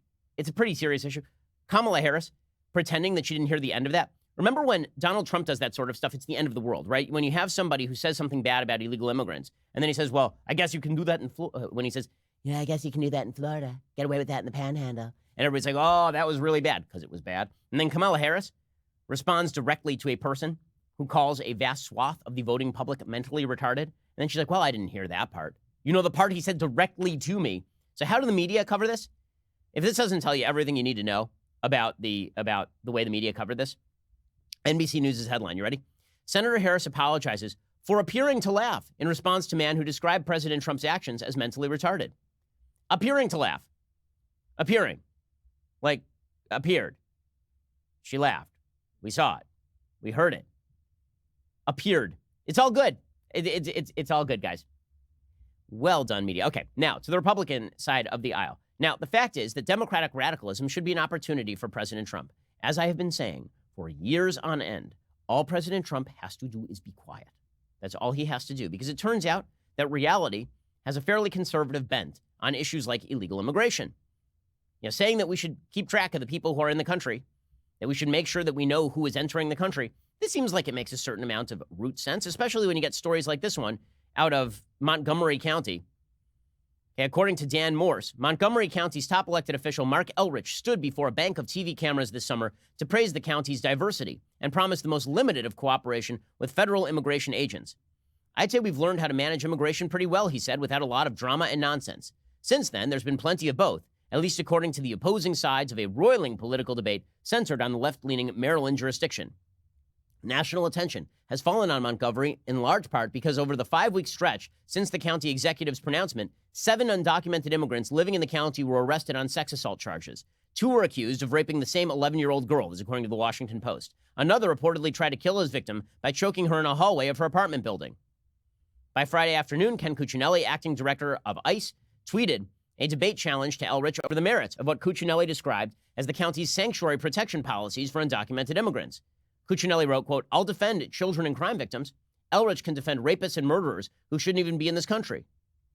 A: serious issue. Kamala Harris pretending that she didn't hear the end of that. Remember when Donald Trump does that sort of stuff, it's the end of the world, right? When you have somebody who says something bad about illegal immigrants, and then he says, well, I guess you can do that in Florida. When he says, yeah, I guess you can do that in Florida. Get away with that in the panhandle. And everybody's like, oh, that was really bad, because it was bad. And then Kamala Harris responds directly to a person who calls a vast swath of the voting public mentally retarded. And then she's like, well, I didn't hear that part. You know, the part he said directly to me. So how do the media cover this? If this doesn't tell you everything you need to know about the way the media covered this, NBC News' headline, you ready? Senator Harris apologizes for appearing to laugh in response to man who described President Trump's actions as mentally retarded. Appearing to laugh. Appearing. Like, appeared. She laughed. We saw it. We heard it. Appeared. It's all good. It's all good, guys. Well done, media. Okay, now to the Republican side of the aisle. Now, the fact is that Democratic radicalism should be an opportunity for President Trump. As I have been saying for years on end, all President Trump has to do is be quiet. That's all he has to do, because it turns out that reality has a fairly conservative bent on issues like illegal immigration. You know, saying that we should keep track of the people who are in the country, that we should make sure that we know who is entering the country, this seems like it makes a certain amount of root sense, especially when you get stories like this one out of Montgomery County. Okay, according to Dan Morse, Montgomery County's top elected official Mark Elrich stood before a bank of TV cameras this summer to praise the county's diversity and promised the most limited of cooperation with federal immigration agents. I'd say we've learned how to manage immigration pretty well, he said, without a lot of drama and nonsense. Since then, there's been plenty of both, at least according to the opposing sides of a roiling political debate centered on the left-leaning Maryland jurisdiction. National attention has fallen on Montgomery in large part because over the 5-week stretch since the county executive's pronouncement, 7 undocumented immigrants living in the county were arrested on sex assault charges. 2 were accused of raping the same 11-year-old girl, this is according to the Washington Post. Another reportedly tried to kill his victim by choking her in a hallway of her apartment building. By Friday afternoon, Ken Cuccinelli, acting director of ICE, tweeted a debate challenge to Elrich over the merits of what Cuccinelli described as the county's sanctuary protection policies for undocumented immigrants. Cuccinelli wrote, quote, "I'll defend children and crime victims. Elrich can defend rapists and murderers who shouldn't even be in this country."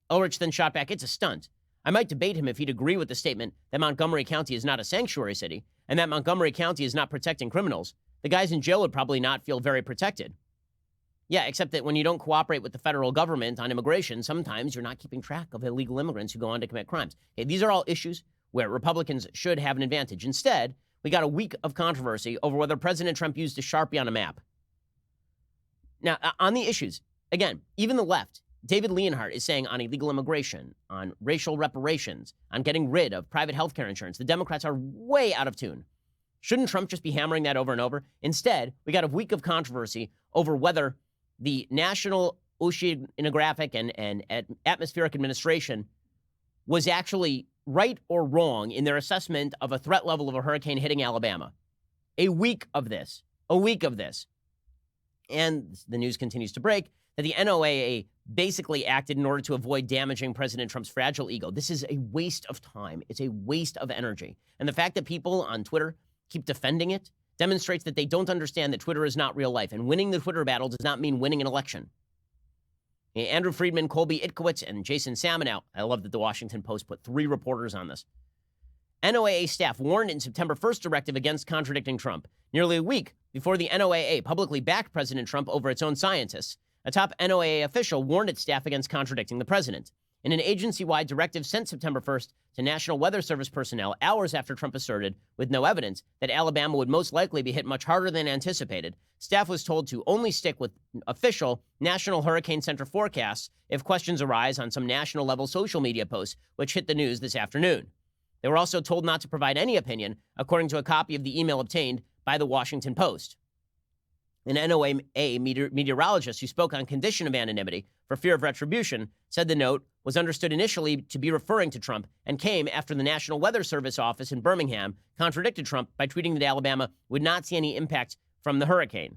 A: Elrich then shot back, "It's a stunt. I might debate him if he'd agree with the statement that Montgomery County is not a sanctuary city and that Montgomery County is not protecting criminals. The guys in jail would probably not feel very protected." Yeah, except that when you don't cooperate with the federal government on immigration, sometimes you're not keeping track of illegal immigrants who go on to commit crimes. Okay, these are all issues where Republicans should have an advantage. Instead, we got a week of controversy over whether President Trump used a Sharpie on a map. Now, on the issues, again, even the left, David Leonhardt is saying on illegal immigration, on racial reparations, on getting rid of private health care insurance, the Democrats are way out of tune. Shouldn't Trump just be hammering that over and over? Instead, we got a week of controversy over whether the National Oceanographic and Atmospheric Administration was actually right or wrong in their assessment of a threat level of a hurricane hitting Alabama. A week of this. And the news continues to break that the NOAA basically acted in order to avoid damaging President Trump's fragile ego. This is a waste of time. It's a waste of energy. And the fact that people on Twitter keep defending it demonstrates that they don't understand that Twitter is not real life. And winning the Twitter battle does not mean winning an election. Andrew Friedman, Colby Itkowitz, and Jason Samenow. I love that the Washington Post put 3 reporters on this. NOAA staff warned in September 1st directive against contradicting Trump. Nearly a week before the NOAA publicly backed President Trump over its own scientists, a top NOAA official warned its staff against contradicting the president. In an agency-wide directive sent September 1st to National Weather Service personnel hours after Trump asserted, with no evidence, that Alabama would most likely be hit much harder than anticipated, staff was told to only stick with official National Hurricane Center forecasts if questions arise on some national-level social media posts, which hit the news this afternoon. They were also told not to provide any opinion, according to a copy of the email obtained by the Washington Post. An NOAA meteorologist who spoke on condition of anonymity for fear of retribution said the note was understood initially to be referring to Trump and came after the National Weather Service office in Birmingham contradicted Trump by tweeting that Alabama would not see any impact from the hurricane.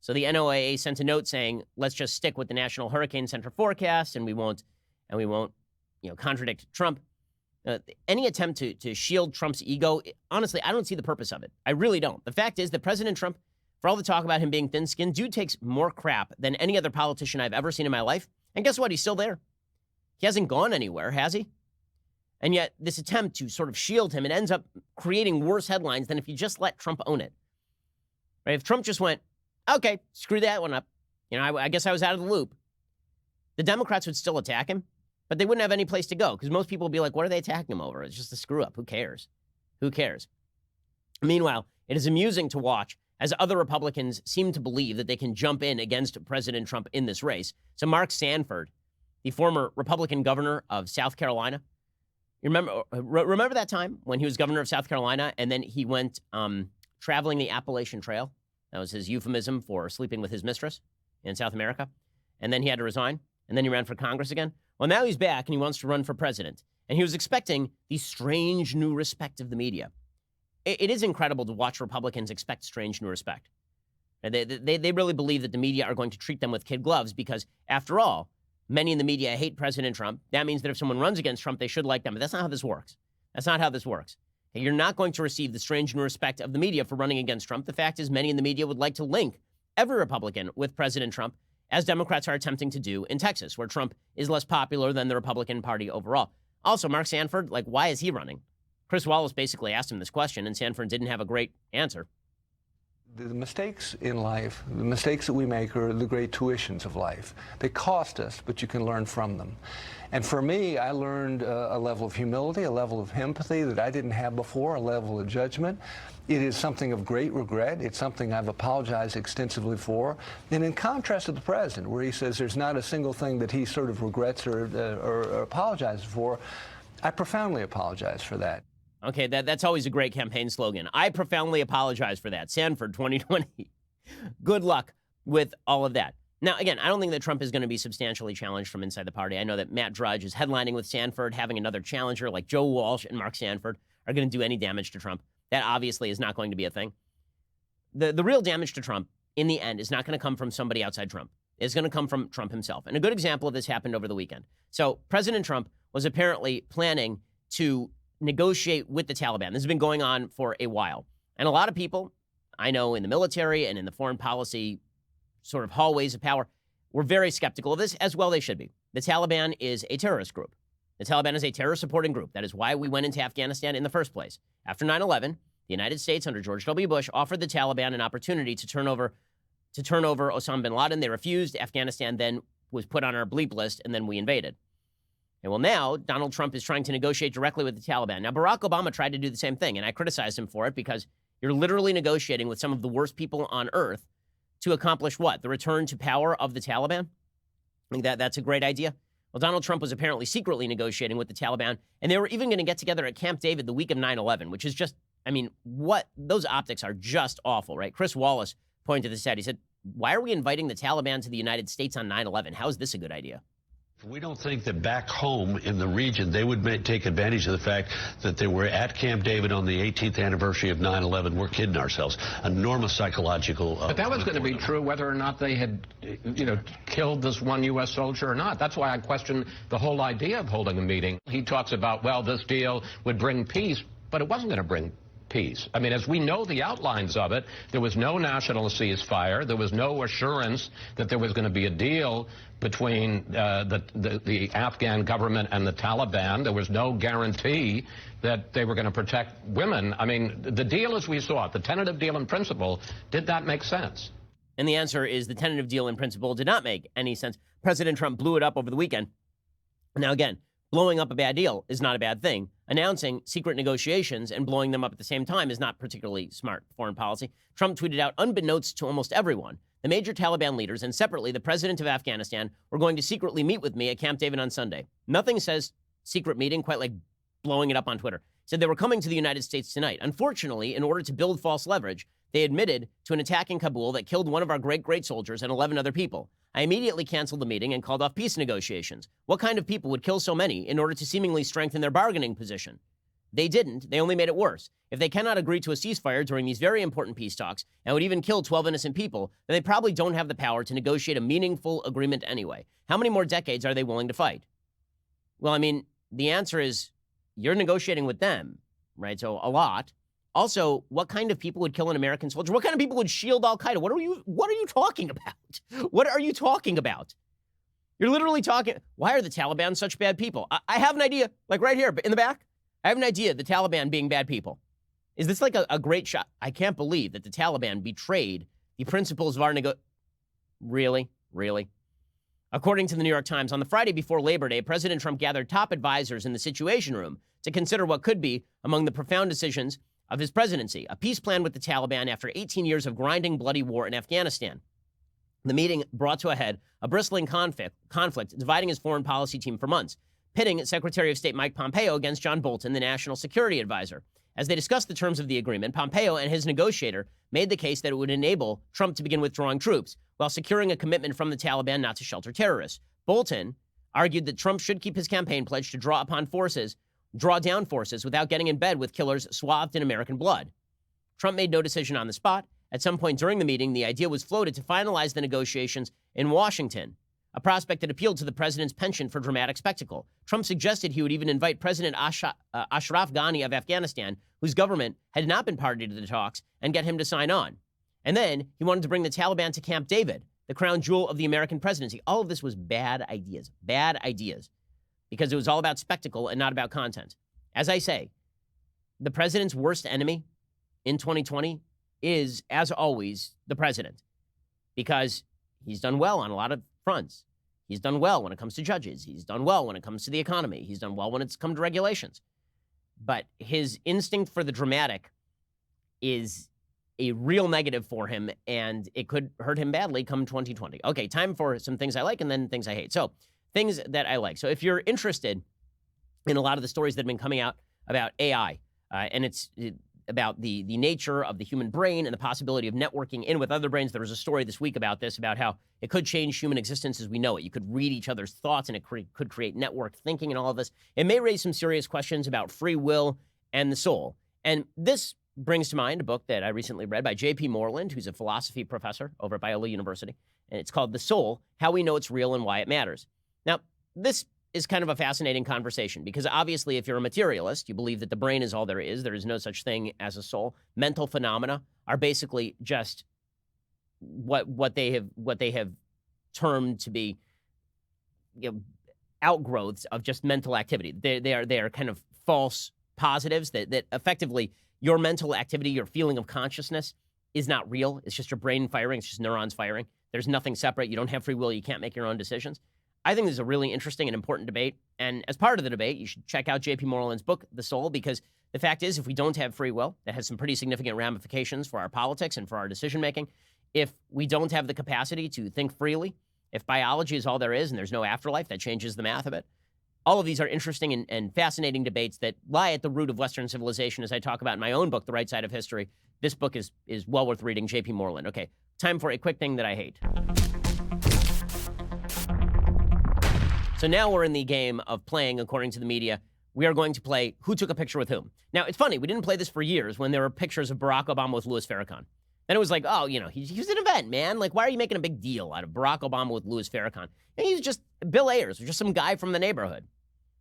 A: So the NOAA sent a note saying, let's just stick with the National Hurricane Center forecast and we won't contradict Trump. Any attempt to shield Trump's ego, honestly, I don't see the purpose of it. I really don't. The fact is that President Trump, for all the talk about him being thin-skinned, dude takes more crap than any other politician I've ever seen in my life. And guess what? He's still there. He hasn't gone anywhere, has he? And yet this attempt to sort of shield him, it ends up creating worse headlines than if you just let Trump own it. Right? If Trump just went, okay, screw that one up. I guess I was out of the loop. The Democrats would still attack him, but they wouldn't have any place to go because most people would be like, what are they attacking him over? It's just a screw up. Who cares? Who cares? Meanwhile, it is amusing to watch as other Republicans seem to believe that they can jump in against President Trump in this race. So Mark Sanford, the former Republican governor of South Carolina, you remember that time when he was governor of South Carolina and then he went traveling the Appalachian Trail? That was his euphemism for sleeping with his mistress in South America. And then he had to resign. And then he ran for Congress again. Well, now he's back and he wants to run for president. And he was expecting the strange new respect of the media. It is incredible to watch Republicans expect strange new respect. They really believe that the media are going to treat them with kid gloves because, after all, many in the media hate President Trump. That means that if someone runs against Trump, they should like them. But that's not how this works. That's not how this works. You're not going to receive the strange new respect of the media for running against Trump. The fact is, many in the media would like to link every Republican with President Trump, as Democrats are attempting to do in Texas, where Trump is less popular than the Republican Party overall. Also, Mark Sanford, why is he running? Chris Wallace basically asked him this question, and Sanford didn't have a great answer.
K: The mistakes in life, the mistakes that we make are the great tuitions of life. They cost us, but you can learn from them. And for me, I learned a level of humility, a level of empathy that I didn't have before, a level of judgment. It is something of great regret. It's something I've apologized extensively for. And in contrast to the president, where he says there's not a single thing that he sort of regrets or apologizes for, I profoundly apologize for that.
A: Okay, that's always a great campaign slogan. I profoundly apologize for that. Sanford 2020. Good luck with all of that. Now, again, I don't think that Trump is going to be substantially challenged from inside the party. I know that Matt Drudge is headlining with Sanford. Having another challenger like Joe Walsh and Mark Sanford are going to do any damage to Trump. That obviously is not going to be a thing. The real damage to Trump, in the end, is not going to come from somebody outside Trump. It's going to come from Trump himself. And a good example of this happened over the weekend. So President Trump was apparently planning to negotiate with the Taliban. This has been going on for a while. And a lot of people, I know in the military and in the foreign policy sort of hallways of power, were very skeptical of this, as well they should be. The Taliban is a terrorist group. The Taliban is a terror-supporting group. That is why we went into Afghanistan in the first place. After 9/11, the United States, under George W. Bush, offered the Taliban an opportunity to turn over Osama bin Laden. They refused. Afghanistan then was put on our bleep list, and then we invaded. And well, now Donald Trump is trying to negotiate directly with the Taliban. Now, Barack Obama tried to do the same thing, and I criticized him for it because you're literally negotiating with some of the worst people on earth to accomplish what? The return to power of the Taliban? I think that's a great idea. Well, Donald Trump was apparently secretly negotiating with the Taliban, and they were even going to get together at Camp David the week of 9/11, which is just, I mean, what? Those optics are just awful, right? Chris Wallace pointed this out. He said, why are we inviting the Taliban to the United States on 9/11? How is this a good idea?
L: We don't think that back home in the region they would take advantage of the fact that they were at Camp David on the 18th anniversary of 9/11. We're kidding ourselves. Enormous psychological.
M: But that was going to be true whether or not they had, killed this one U.S. soldier or not. That's why I question the whole idea of holding a meeting. He talks about, well, this deal would bring peace, but it wasn't going to bring peace. I mean, as we know the outlines of it, there was no national ceasefire. There was no assurance that there was going to be a deal between the Afghan government and the Taliban. There was no guarantee that they were going to protect women. I mean, the deal as we saw it, the tentative deal in principle, did that make sense?
A: And the answer is the tentative deal in principle did not make any sense. President Trump blew it up over the weekend. Now, again, blowing up a bad deal is not a bad thing. Announcing secret negotiations and blowing them up at the same time is not particularly smart foreign policy. Trump tweeted out, unbeknownst to almost everyone, the major Taliban leaders and separately the president of Afghanistan were going to secretly meet with me at Camp David on Sunday. Nothing says secret meeting quite like blowing it up on Twitter. Said they were coming to the United States tonight. Unfortunately, in order to build false leverage, they admitted to an attack in Kabul that killed one of our great soldiers and 11 other people. I immediately canceled the meeting and called off peace negotiations. What kind of people would kill so many in order to seemingly strengthen their bargaining position? They didn't. They only made it worse. If they cannot agree to a ceasefire during these very important peace talks and would even kill 12 innocent people, then they probably don't have the power to negotiate a meaningful agreement anyway. How many more decades are they willing to fight? Well, I mean, the answer is you're negotiating with them, right? So a lot. Also, what kind of people would kill an American soldier? What kind of people would shield Al-Qaeda? What are you talking about? What are you talking about? You're literally talking, why are the Taliban such bad people? I have an idea, like right here in the back. I have an idea, the Taliban being bad people. Is this like a great shot? I can't believe that the Taliban betrayed the principles of our Really? According to the New York Times, on the Friday before Labor Day, President Trump gathered top advisors in the Situation Room to consider what could be among the profound decisions of his presidency, a peace plan with the Taliban after 18 years of grinding, bloody war in Afghanistan. The meeting brought to a head a bristling conflict dividing his foreign policy team for months, pitting Secretary of State Mike Pompeo against John Bolton, the national security advisor. As they discussed the terms of the agreement, Pompeo and his negotiator made the case that it would enable Trump to begin withdrawing troops while securing a commitment from the Taliban not to shelter terrorists. Bolton argued that Trump should keep his campaign pledge to draw down forces without getting in bed with killers swathed in American blood. Trump made no decision on the spot. At some point during the meeting, the idea was floated to finalize the negotiations in Washington, a prospect that appealed to the president's penchant for dramatic spectacle. Trump suggested he would even invite President Ashraf Ghani of Afghanistan, whose government had not been party to the talks, and get him to sign on. And then he wanted to bring the Taliban to Camp David, the crown jewel of the American presidency. All of this was bad ideas, because it was all about spectacle and not about content. As I say, the president's worst enemy in 2020 is, as always, the president, because he's done well on a lot of fronts. He's done well when it comes to judges. He's done well when it comes to the economy. He's done well when it's come to regulations. But his instinct for the dramatic is a real negative for him, and it could hurt him badly come 2020. Okay, time for some things I like and then things I hate. So, things that I like. So, if you're interested in a lot of the stories that have been coming out about AI, and it's about the nature of the human brain and the possibility of networking in with other brains. There was a story this week about this, about how it could change human existence as we know it. You could read each other's thoughts, and it could create network thinking and all of this. It may raise some serious questions about free will and the soul. And this brings to mind a book that I recently read by J.P. Moreland, who's a philosophy professor over at Biola University. And it's called The Soul, How We Know It's Real and Why It Matters. Now, this is kind of a fascinating conversation because obviously if you're a materialist, you believe that the brain is all there is no such thing as a soul. Mental phenomena are basically just what they have termed to be, you know, outgrowths of just mental activity. They are kind of false positives that effectively your mental activity, your feeling of consciousness is not real. It's just your brain firing. It's just neurons firing. There's nothing separate. You don't have free will. You can't make your own decisions. I think this is a really interesting and important debate. And as part of the debate, you should check out J.P. Moreland's book, The Soul, because the fact is, if we don't have free will, that has some pretty significant ramifications for our politics and for our decision-making. If we don't have the capacity to think freely, if biology is all there is and there's no afterlife, that changes the math of it. All of these are interesting and fascinating debates that lie at the root of Western civilization, as I talk about in my own book, The Right Side of History. This book is well worth reading, J.P. Moreland. Okay, time for a quick thing that I hate. So now we're in the game of playing, according to the media, we are going to play Who Took a Picture with Whom. Now, it's funny, we didn't play this for years when there were pictures of Barack Obama with Louis Farrakhan. Then it was like, oh, you know, he was an event, man. Like, why are you making a big deal out of Barack Obama with Louis Farrakhan? And he was just, Bill Ayers was just some guy from the neighborhood.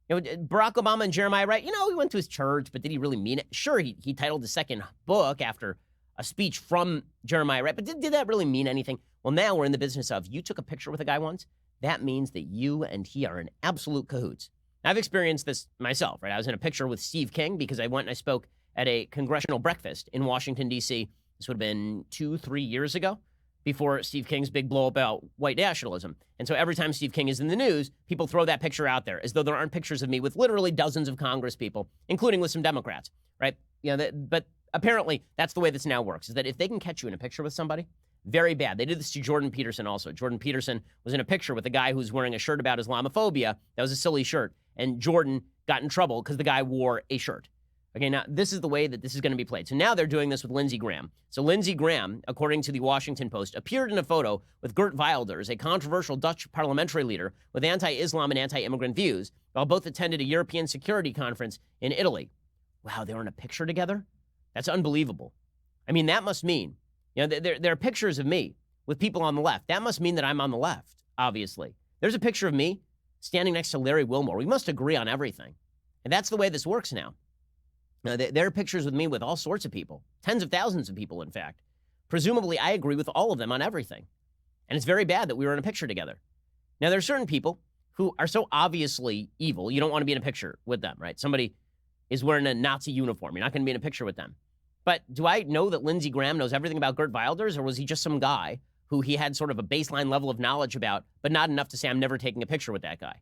A: You know, Barack Obama and Jeremiah Wright, you know, he went to his church, but did he really mean it? Sure, he titled the second book after a speech from Jeremiah Wright, but did that really mean anything? Well, now we're in the business of, you took a picture with a guy once? That means that you and he are in absolute cahoots. I've experienced this myself, right? I was in a picture with Steve King because I went and I spoke at a congressional breakfast in Washington, D.C. This would have been 2-3 years ago, before Steve King's big blow about white nationalism. And so every time Steve King is in the news, people throw that picture out there as though there aren't pictures of me with literally dozens of Congress people, including with some Democrats, right? You know, but apparently that's the way this now works, is that if they can catch you in a picture with somebody, very bad. They did this to Jordan Peterson also. Jordan Peterson was in a picture with a guy who's wearing a shirt about Islamophobia. That was a silly shirt. And Jordan got in trouble because the guy wore a shirt. Okay, now this is the way that this is going to be played. So now they're doing this with Lindsey Graham. So Lindsey Graham, according to the Washington Post, appeared in a photo with Geert Wilders, a controversial Dutch parliamentary leader with anti-Islam and anti-immigrant views, while both attended a European security conference in Italy. Wow, they were in a picture together? That's unbelievable. I mean, that must mean, you know, there are pictures of me with people on the left. That must mean that I'm on the left, obviously. There's a picture of me standing next to Larry Wilmore. We must agree on everything. And that's the way this works now. There are pictures with me with all sorts of people, tens of thousands of people, in fact. Presumably, I agree with all of them on everything. And it's very bad that we were in a picture together. Now, there are certain people who are so obviously evil, you don't want to be in a picture with them, right? Somebody is wearing a Nazi uniform. You're not going to be in a picture with them. But do I know that Lindsey Graham knows everything about Geert Wilders, or was he just some guy who he had sort of a baseline level of knowledge about, but not enough to say I'm never taking a picture with that guy?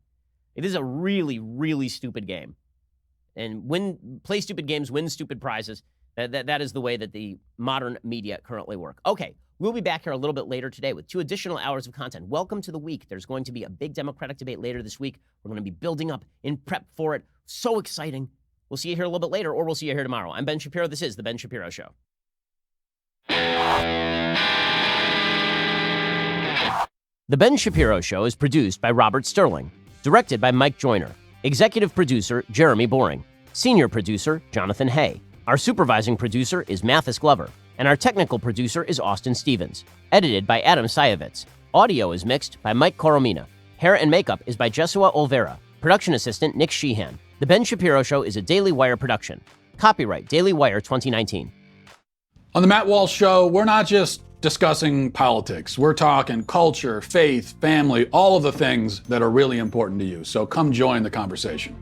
A: It is a really, really stupid game. And play stupid games, win stupid prizes. That is the way that the modern media currently work. Okay, we'll be back here a little bit later today with 2 additional hours of content. Welcome to the week. There's going to be a big Democratic debate later this week. We're going to be building up in prep for it. So exciting. We'll see you here a little bit later, or we'll see you here tomorrow. I'm Ben Shapiro. This is The Ben Shapiro Show. The Ben Shapiro Show is produced by Robert Sterling, directed by Mike Joyner, executive producer Jeremy Boring, senior producer Jonathan Hay. Our supervising producer is Mathis Glover, and our technical producer is Austin Stevens, edited by Adam Sayevitz. Audio is mixed by Mike Coromina. Hair and makeup is by Jesua Olvera. Production assistant Nick Sheehan. The Ben Shapiro Show is a Daily Wire production. Copyright Daily Wire 2019.
N: On the Matt Walsh Show, we're not just discussing politics. We're talking culture, faith, family, all of the things that are really important to you. So come join the conversation.